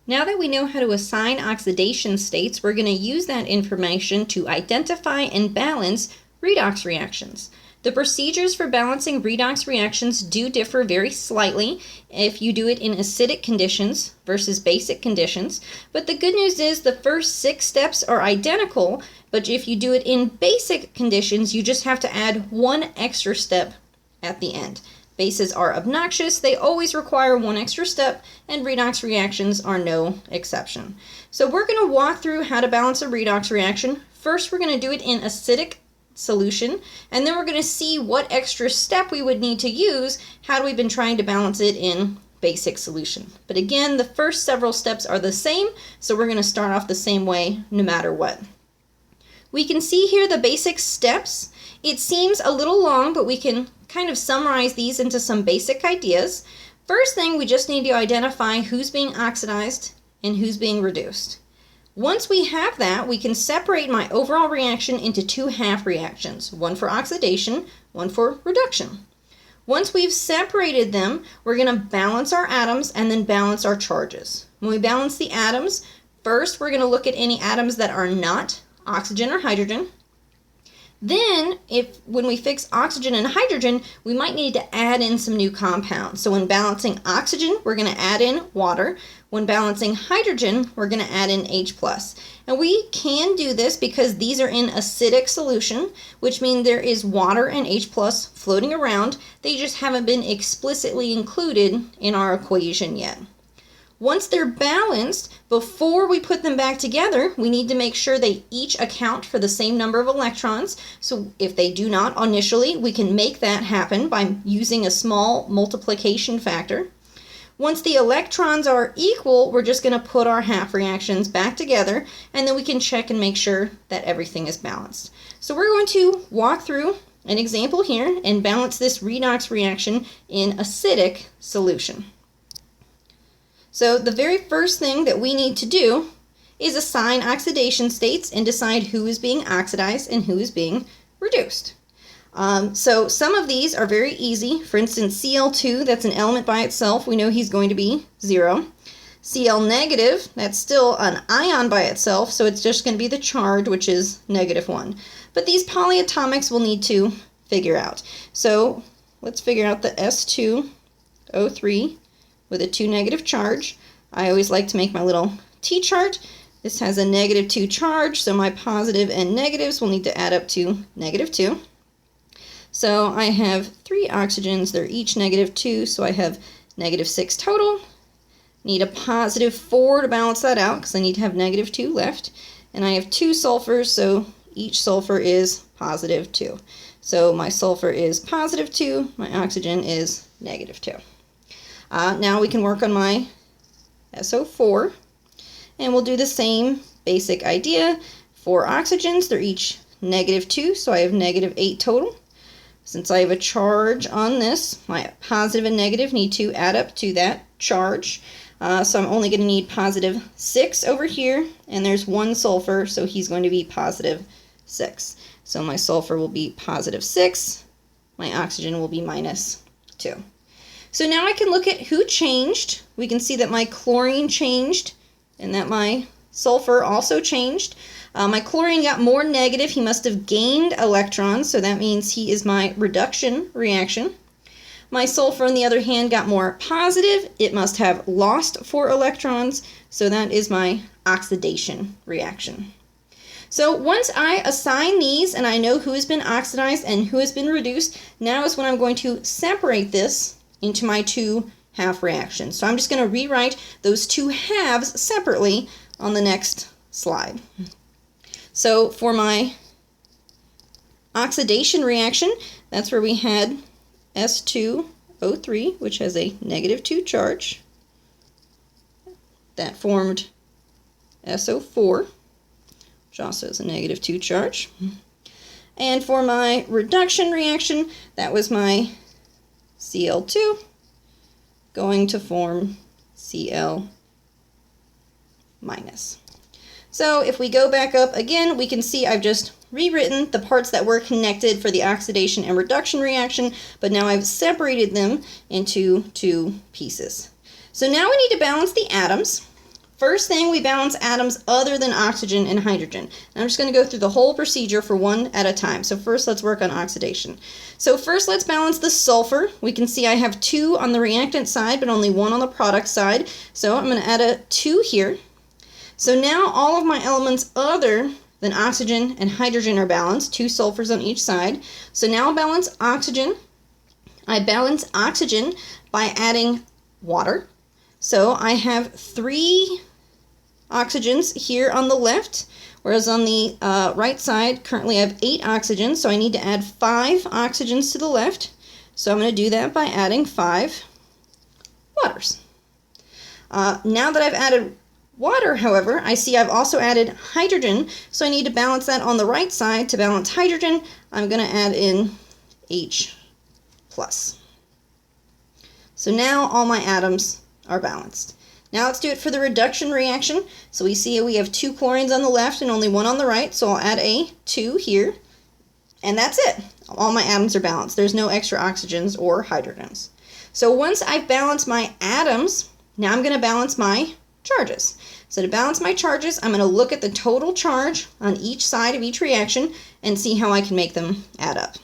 Now that we know how to assign oxidation states, we're going to use that information to identify and balance redox reactions. The procedures for balancing redox reactions do differ very slightly if you do it in acidic conditions versus basic conditions, but the good news is the first 6 steps are identical, but if you do it in basic conditions, you just have to add one extra step at the end. Bases are obnoxious, they always require one extra step, and redox reactions are no exception. So we're going to walk through how to balance a redox reaction. First, we're going to do it in acidic solution, and then we're going to see what extra step we would need to use had we been trying to balance it in basic solution. But again, the first several steps are the same, so we're going to start off the same way no matter what. We can see here the basic steps. It seems a little long, but we can kind of summarize these into some basic ideas. First thing, we just need to identify who's being oxidized and who's being reduced. Once we have that, we can separate my overall reaction into 2 half reactions, one for oxidation, one for reduction. Once we've separated them, we're going to balance our atoms and then balance our charges. When we balance the atoms, first we're going to look at any atoms that are not oxygen or hydrogen. Then, when we fix oxygen and hydrogen, we might need to add in some new compounds. So when balancing oxygen, we're going to add in water. When balancing hydrogen, we're going to add in H+. And we can do this because these are in acidic solution, which means there is water and H+ floating around. They just haven't been explicitly included in our equation yet. Once they're balanced, before we put them back together, we need to make sure they each account for the same number of electrons. So if they do not initially, we can make that happen by using a small multiplication factor. Once the electrons are equal, we're just going to put our half reactions back together, and then we can check and make sure that everything is balanced. So we're going to walk through an example here and balance this redox reaction in acidic solution. So the very first thing that we need to do is assign oxidation states and decide who is being oxidized and who is being reduced. So some of these are very easy. For instance, Cl2, that's an element by itself. We know he's going to be 0. Cl negative, that's still an ion by itself, so it's just going to be the charge, which is -1. But these polyatomics we'll need to figure out. So let's figure out the S2O3 with a 2 negative charge. I always like to make my little T-chart. This has a -2 charge, so my positive and negatives will need to add up to -2. So I have 3 oxygens, they're each -2, so I have -6 total. Need a +4 to balance that out, because I need to have -2 left. And I have 2 sulfurs, so each sulfur is +2. So my sulfur is +2, my oxygen is -2. Now we can work on my SO4, and we'll do the same basic idea. 4 oxygens, they're each -2, so I have -8 total. Since I have a charge on this, my positive and negative need to add up to that charge. So I'm only going to need +6 over here, and there's 1 sulfur, so he's going to be +6. So my sulfur will be +6, my oxygen will be -2. So now I can look at who changed. We can see that my chlorine changed and that my sulfur also changed. My chlorine got more negative. He must have gained electrons, so that means he is my reduction reaction. My sulfur, on the other hand, got more positive. It must have lost 4 electrons, so that is my oxidation reaction. So once I assign these and I know who has been oxidized and who has been reduced, now is when I'm going to separate this into my 2 half reactions. So I'm just going to rewrite those 2 halves separately on the next slide. So for my oxidation reaction, that's where we had S2O3, which has a -2 charge. That formed SO4, which also has a -2 charge. And for my reduction reaction, that was my Cl2 going to form Cl-. So if we go back up again, we can see I've just rewritten the parts that were connected for the oxidation and reduction reaction, but now I've separated them into 2 pieces. So now we need to balance the atoms. First thing, we balance atoms other than oxygen and hydrogen. And I'm just going to go through the whole procedure for one at a time. So first, let's work on oxidation. So first, let's balance the sulfur. We can see I have 2 on the reactant side, but only 1 on the product side. So I'm going to add a 2 here. So now all of my elements other than oxygen and hydrogen are balanced, 2 sulfurs on each side. So now I'll balance oxygen. I balance oxygen by adding water. So I have 3 oxygens here on the left, whereas on the right side, currently I have 8 oxygens, so I need to add 5 oxygens to the left. So I'm going to do that by adding 5 waters. Now that I've added water, however, I see I've also added hydrogen, so I need to balance that on the right side. To balance hydrogen, I'm going to add in H+. So now all my atoms are balanced. Now let's do it for the reduction reaction. So we see we have 2 chlorines on the left and only 1 on the right, so I'll add a 2 here, and that's it. All my atoms are balanced. There's no extra oxygens or hydrogens. So once I've balanced my atoms, now I'm going to balance my charges. So to balance my charges, I'm going to look at the total charge on each side of each reaction and see how I can make them add up.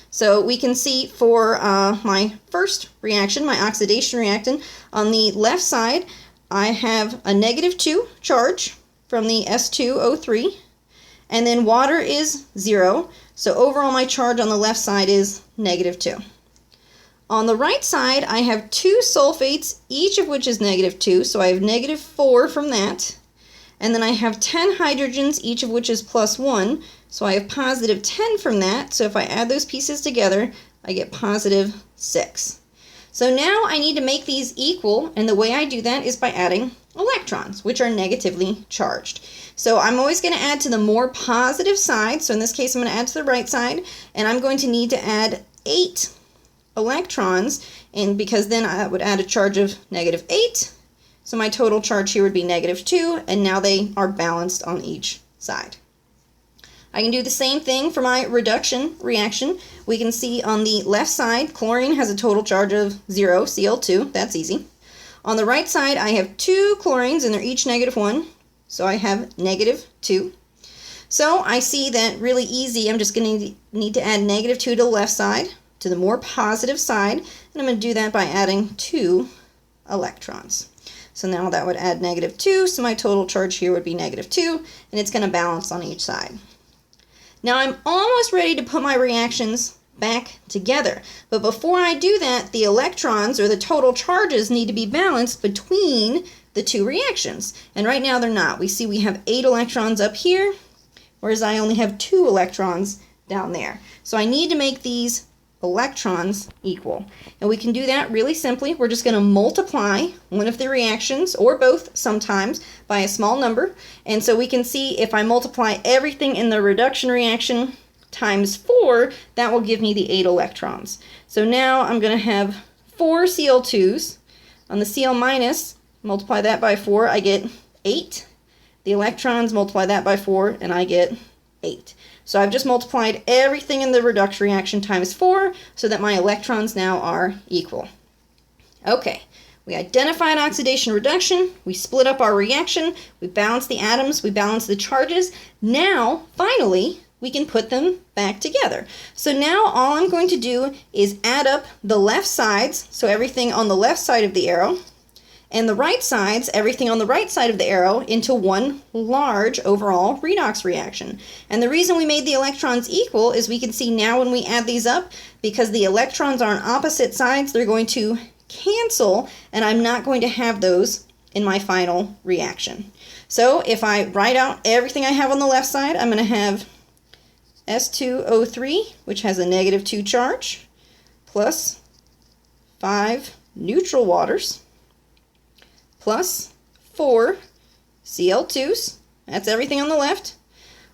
So we can see for my first reaction, my oxidation reactant, on the left side, I have a -2 charge from the S2O3, and then water is 0, so overall my charge on the left side is -2. On the right side, I have 2 sulfates, each of which is -2, so I have -4 from that. And then I have 10 hydrogens, each of which is +1, so I have +10 from that. So if I add those pieces together, I get +6. So now I need to make these equal, and the way I do that is by adding electrons, which are negatively charged. So I'm always going to add to the more positive side, so in this case I'm going to add to the right side, and I'm going to need to add 8 electrons, and because then I would add a charge of -8, so my total charge here would be -2, and now they are balanced on each side. I can do the same thing for my reduction reaction. We can see on the left side, chlorine has a total charge of 0, Cl2, that's easy. On the right side, I have 2 chlorines, and they're each -1, so I have -2. So I see that really easy. I'm just going to need to add -2 to the left side, to the more positive side, and I'm going to do that by adding 2 electrons. So now that would add -2, so my total charge here would be -2, and it's going to balance on each side. Now I'm almost ready to put my reactions back together, but before I do that, the electrons, or the total charges, need to be balanced between the 2 reactions, and right now they're not. We see we have 8 electrons up here, whereas I only have 2 electrons down there. So I need to make these electrons equal. And we can do that really simply. We're just going to multiply one of the reactions, or both sometimes, by a small number. And so we can see if I multiply everything in the reduction reaction times 4, that will give me the 8 electrons. So now I'm going to have 4 Cl2s. On the Cl minus, multiply that by 4, I get 8. The electrons, multiply that by 4, and I get 8. So I've just multiplied everything in the reduction reaction times 4 so that my electrons now are equal. Okay, we identified oxidation reduction, we split up our reaction, we balanced the atoms, we balanced the charges. Now, finally, we can put them back together. So now all I'm going to do is add up the left sides, so everything on the left side of the arrow, and the right sides, everything on the right side of the arrow, into one large overall redox reaction. And the reason we made the electrons equal is we can see now when we add these up, because the electrons are on opposite sides, they're going to cancel, and I'm not going to have those in my final reaction. So if I write out everything I have on the left side, I'm going to have S2O3, which has a -2 charge, plus 5 neutral waters, plus 4 Cl2s. That's everything on the left.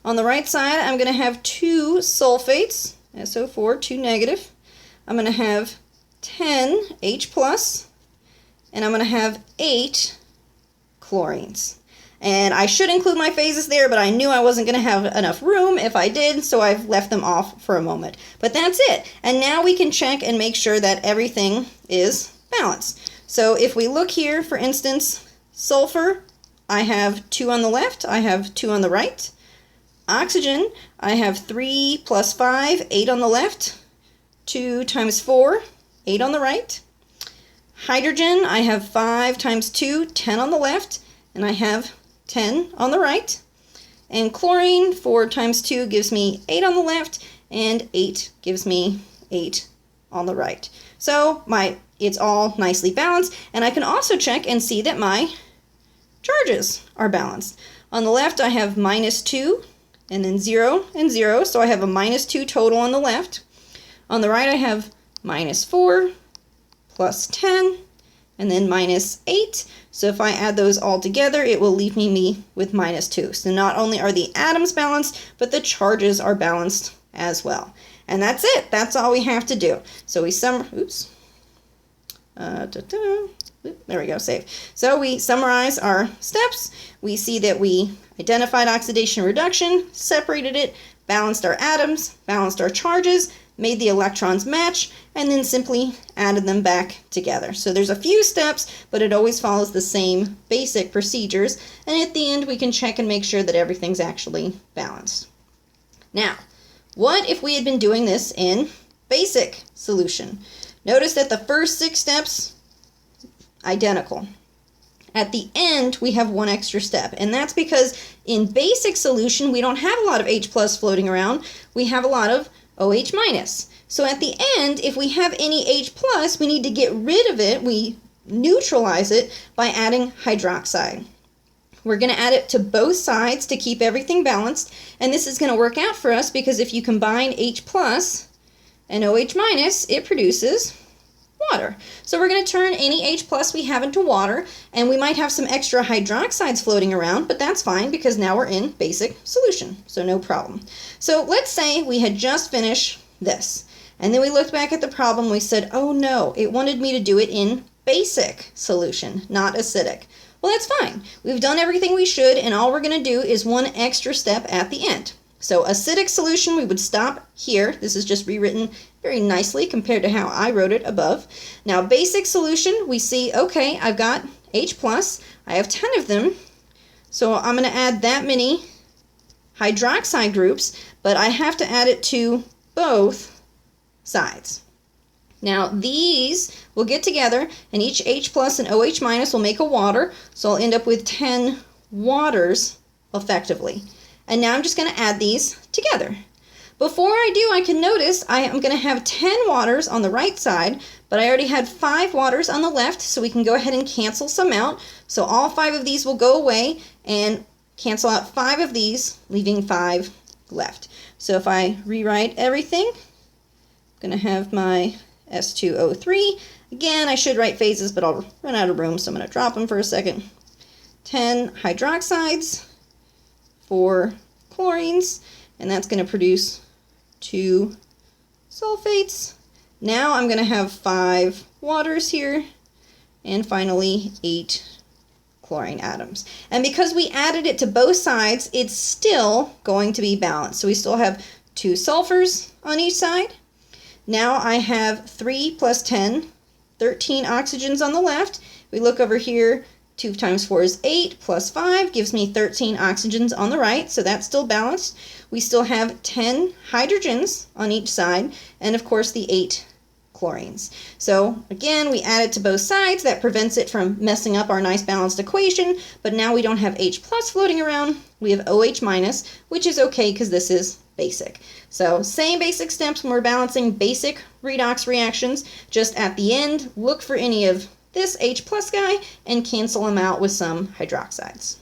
On the right side, I'm going to have 2 sulfates, SO4, 2 negative. I'm going to have 10 H+, and I'm going to have 8 chlorines. And I should include my phases there, but I knew I wasn't going to have enough room if I did, so I've left them off for a moment. But that's it. And now we can check and make sure that everything is balanced. So if we look here, for instance, Sulfur, I have 2 on the left, I have 2 on the right. Oxygen, I have 3 plus 5, 8 on the left, 2 times 4, 8 on the right. Hydrogen, I have 5 times 2, 10 on the left, and I have 10 on the right. And chlorine, 4 times 2 gives me 8 on the left, and 8 gives me 8 on the right. So it's all nicely balanced, and I can also check and see that my charges are balanced. On the left, I have -2, and then 0 and 0, so I have a -2 total on the left. On the right, I have -4 plus 10, and then -8. So if I add those all together, it will leave me with -2. So not only are the atoms balanced, but the charges are balanced as well. And that's it. That's all we have to do. So we there we go, save. So we summarize our steps. We see that we identified oxidation reduction, separated it, balanced our atoms, balanced our charges, made the electrons match, and then simply added them back together. So there's a few steps, but it always follows the same basic procedures. And at the end, we can check and make sure that everything's actually balanced. Now, what if we had been doing this in basic solution? Notice that the first 6 steps, identical. At the end, we have one extra step, and that's because in basic solution, we don't have a lot of H plus floating around. We have a lot of OH minus. So at the end, if we have any H plus, we need to get rid of it. We neutralize it by adding hydroxide. We're going to add it to both sides to keep everything balanced, and this is going to work out for us because if you combine H plus and OH minus, it produces water. So we're going to turn any H plus we have into water, and we might have some extra hydroxides floating around, but that's fine because now we're in basic solution, so no problem. So let's say we had just finished this, and then we looked back at the problem, we said, oh no, it wanted me to do it in basic solution, not acidic. Well, that's fine. We've done everything we should, and all we're going to do is one extra step at the end. So acidic solution, we would stop here. This is just rewritten very nicely compared to how I wrote it above. Now basic solution, we see, okay, I've got H plus, I have 10 of them, so I'm going to add that many hydroxide groups, but I have to add it to both sides. Now these will get together, and each H plus and OH minus will make a water, so I'll end up with 10 waters effectively. And now I'm just going to add these together. Before I do, I can notice I am going to have 10 waters on the right side, but I already had 5 waters on the left, so we can go ahead and cancel some out. So all 5 of these will go away and cancel out 5 of these, leaving 5 left. So if I rewrite everything, I'm going to have my S2O3. Again, I should write phases, but I'll run out of room, so I'm going to drop them for a second. 10 hydroxides, 4 chlorines, and that's going to produce 2 sulfates. Now I'm going to have 5 waters here, and finally 8 chlorine atoms. And because we added it to both sides, it's still going to be balanced. So we still have 2 sulfurs on each side. Now I have 3 plus 10, 13 oxygens on the left. We look over here, 2 times 4 is 8, plus 5 gives me 13 oxygens on the right, so that's still balanced. We still have 10 hydrogens on each side, and of course the 8 chlorines. So again, we add it to both sides. That prevents it from messing up our nice balanced equation, but now we don't have H plus floating around. We have OH minus, which is okay because this is basic. So same basic steps when we're balancing basic redox reactions, just at the end, look for any of this H plus guy and cancel them out with some hydroxides.